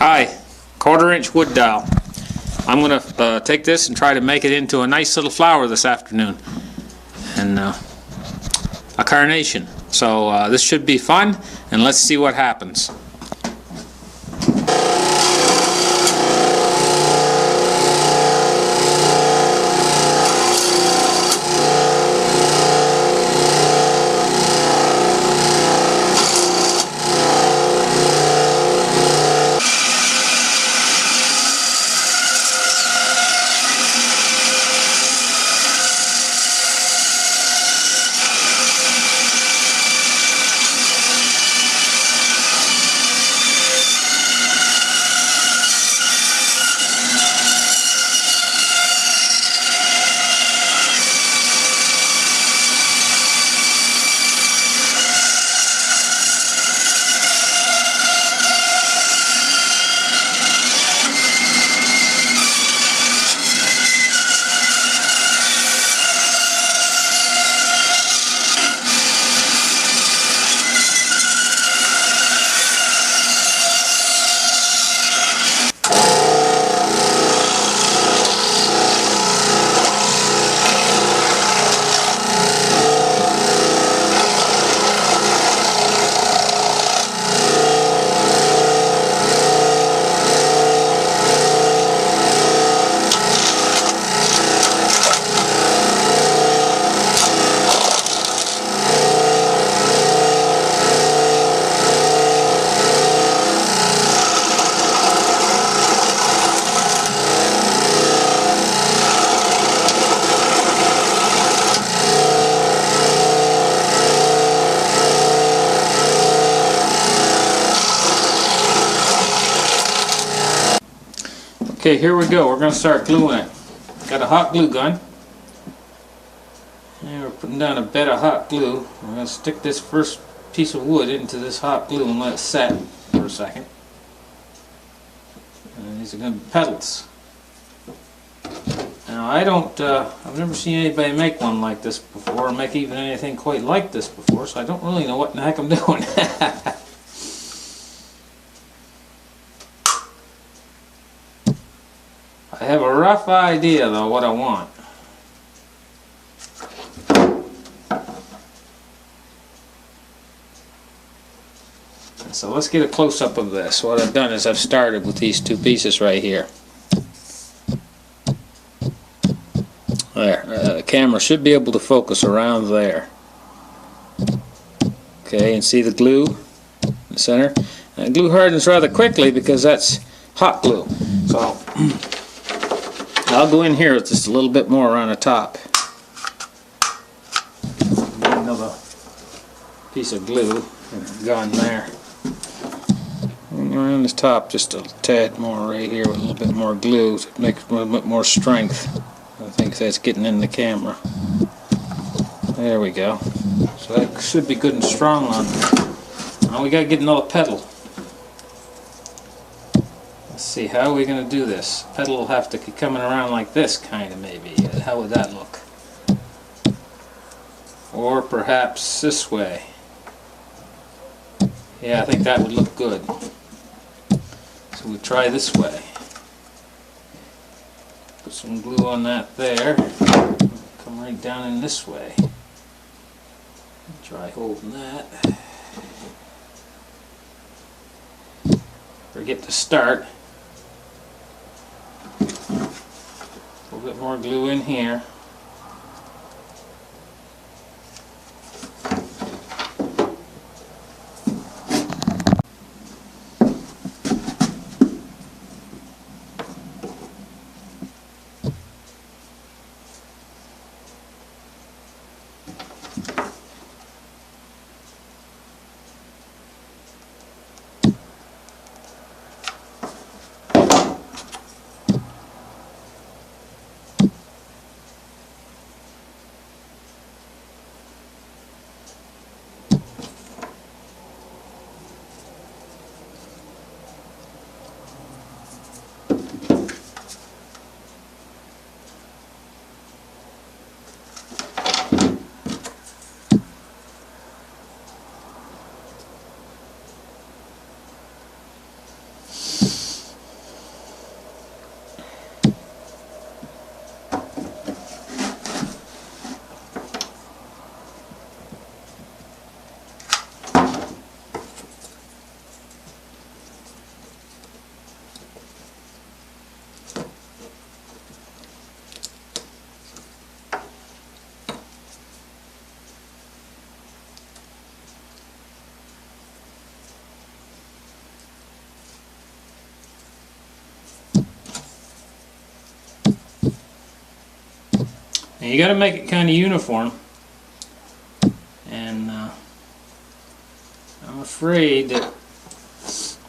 Hi, 1/4-inch wood dowel. I'm going to take this and try to make it into a nice little flower this afternoon, and a carnation. So this should be fun, and let's see what happens. Okay, here we go. We're going to start gluing it. Got a hot glue gun. And we're putting down a bed of hot glue. We're going to stick this first piece of wood into this hot glue and let it set for a second. And these are going to be petals. Now I've never seen anybody make one like this before, or make even anything quite like this before, so I don't really know what in the heck I'm doing. I have a rough idea though what I want. So let's get a close-up of this. What I've done is I've started with these two pieces right here. There, the camera should be able to focus around there. Okay, and see the glue in the center? And glue hardens rather quickly because that's hot glue. So I'll go in here with just a little bit more around the top. Get another piece of glue gun there. And around the top just a tad more right here with a little bit more glue to make a little bit more strength. I think that's getting in the camera. There we go. So that should be good and strong on there. Now we got to get another petal. Let's see, how are we going to do this? Petal will have to be coming around like this, kind of, maybe. How would that look? Or perhaps this way. Yeah, I think that would look good. So we try this way. Put some glue on that there. Come right down in this way. Try holding that. Forget to start. A little bit more glue in here. And you got to make it kind of uniform. And I'm afraid that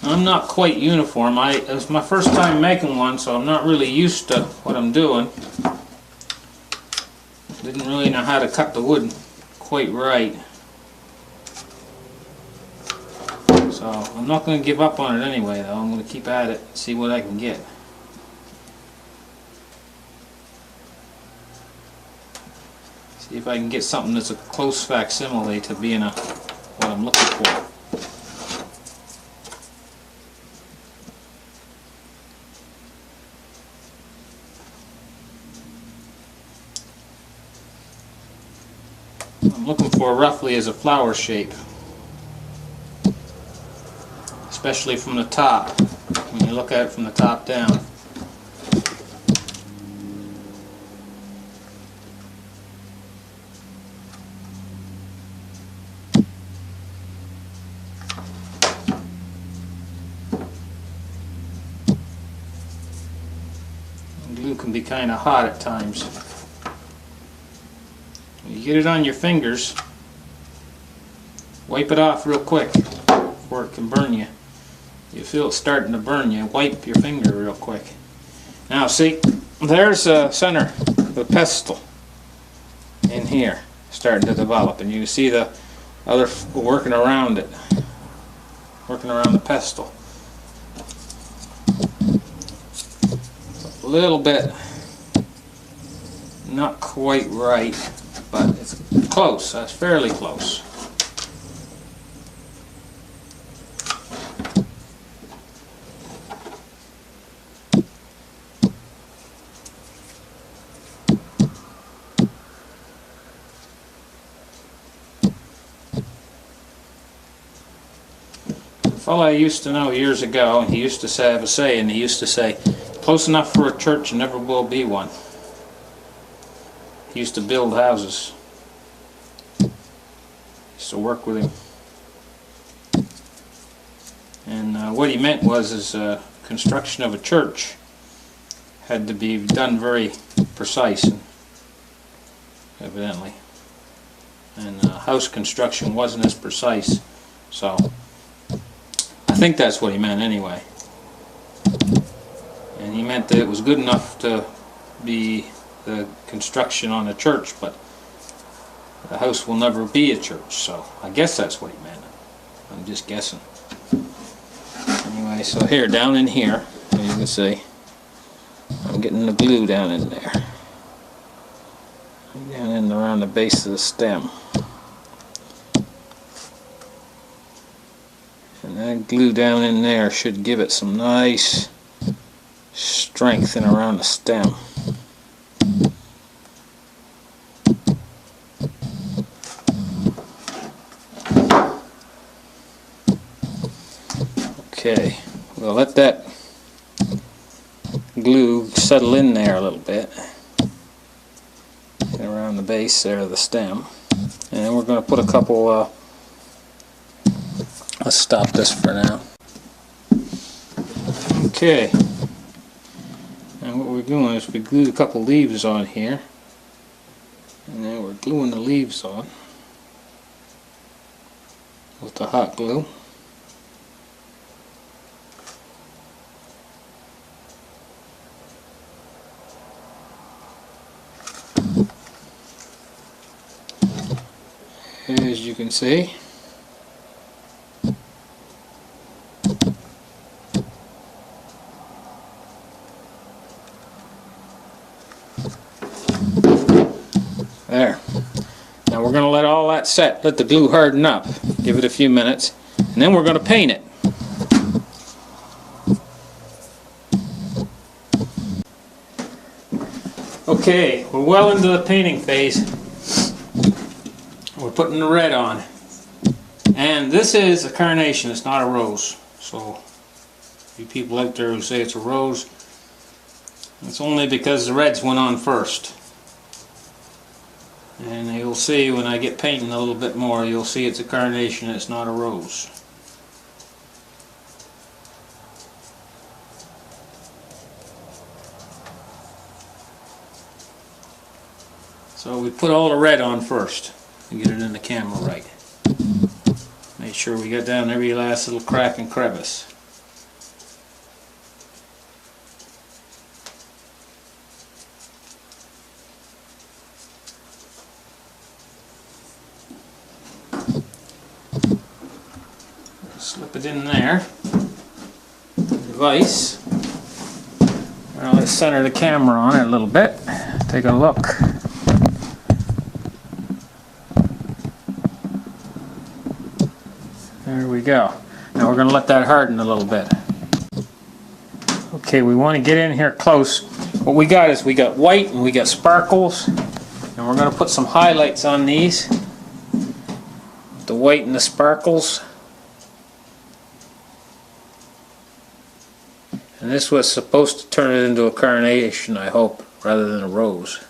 I'm not quite uniform. It was my first time making one, so I'm not really used to what I'm doing. Didn't really know how to cut the wood quite right. So I'm not going to give up on it anyway, though. I'm going to keep at it and see what I can get. See if I can get something that's a close facsimile to being what I'm looking for. I'm looking for roughly as a flower shape, especially from the top, when you look at it from the top down. Glue can be kind of hot at times. When you get it on your fingers, wipe it off real quick before it can burn you. You feel it starting to burn you, wipe your finger real quick. Now see, there's the center, the pestle in here starting to develop, and you can see the other working around it, working around the pestle. A little bit not quite right, but it's close. That's fairly close. A fellow I used to know years ago, he used to have a saying. He used to say, "Close enough for a church and never will be one." He used to build houses. Used to work with him. And what he meant was construction of a church had to be done very precise, evidently. And house construction wasn't as precise. So I think that's what he meant anyway. And he meant that it was good enough to be the construction on a church, but the house will never be a church. So I guess that's what he meant. I'm just guessing. Anyway, so here, down in here, as you can see, I'm getting the glue down in there. Down in around the base of the stem. And that glue down in there should give it some nice strength in around the stem. Okay, we'll let that glue settle in there a little bit around the base there of the stem, and then we're going to put a couple let's stop this for now. Okay, and what we're doing is we glued a couple leaves on here, and then we're gluing the leaves on with the hot glue. As you can see, there. Now we're going to let all that set, let the glue harden up, give it a few minutes, and then we're going to paint it. Okay, we're well into the painting phase. We're putting the red on, and this is a carnation, it's not a rose. So you people out there who say it's a rose, it's only because the reds went on first. And you'll see when I get painting a little bit more, you'll see it's a carnation, it's not a rose. So we put all the red on first and get it in the camera right. Make sure we get down every last little crack and crevice. Slip it in there. Device. Now let's center the camera on it a little bit. Take a look. There we go. Now we're going to let that harden a little bit. Okay, we want to get in here close. What we got is we got white and we got sparkles. And we're going to put some highlights on these. The white and the sparkles. And this was supposed to turn it into a carnation, I hope, rather than a rose.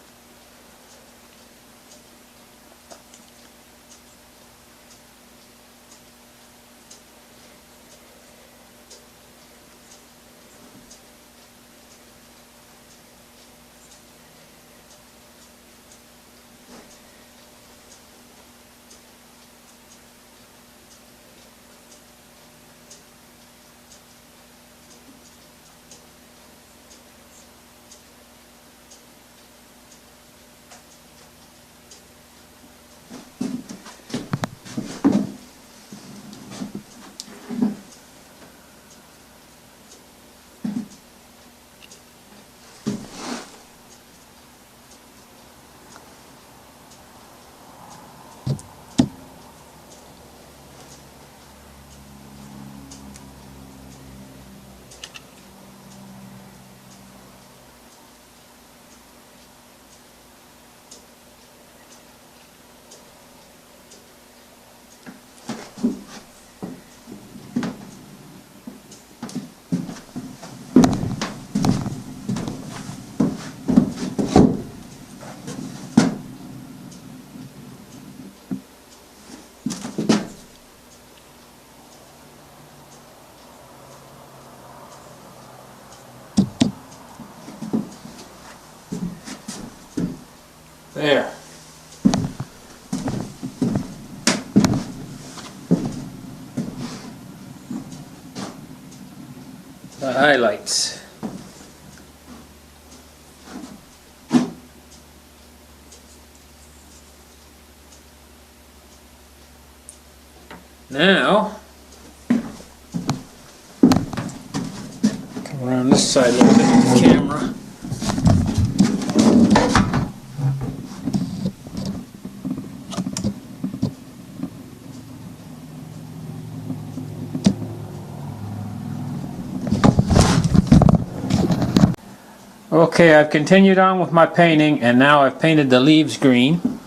There. The highlights. Now, come around this side a little bit with the camera. Okay, I've continued on with my painting, and now I've painted the leaves green,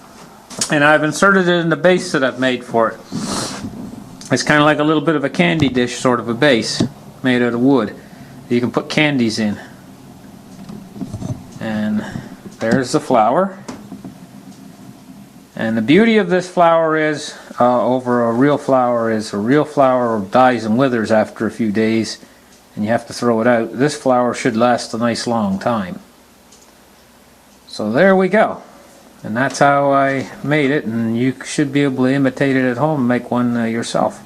and I've inserted it in the base that I've made for it. It's kind of like a little bit of a candy dish, sort of a base made out of wood. You can put candies in. And there's the flower. And the beauty of this flower is, over a real flower dies and withers after a few days, and you have to throw it out. This flower should last a nice long time. So there we go. And that's how I made it, and you should be able to imitate it at home and make one yourself.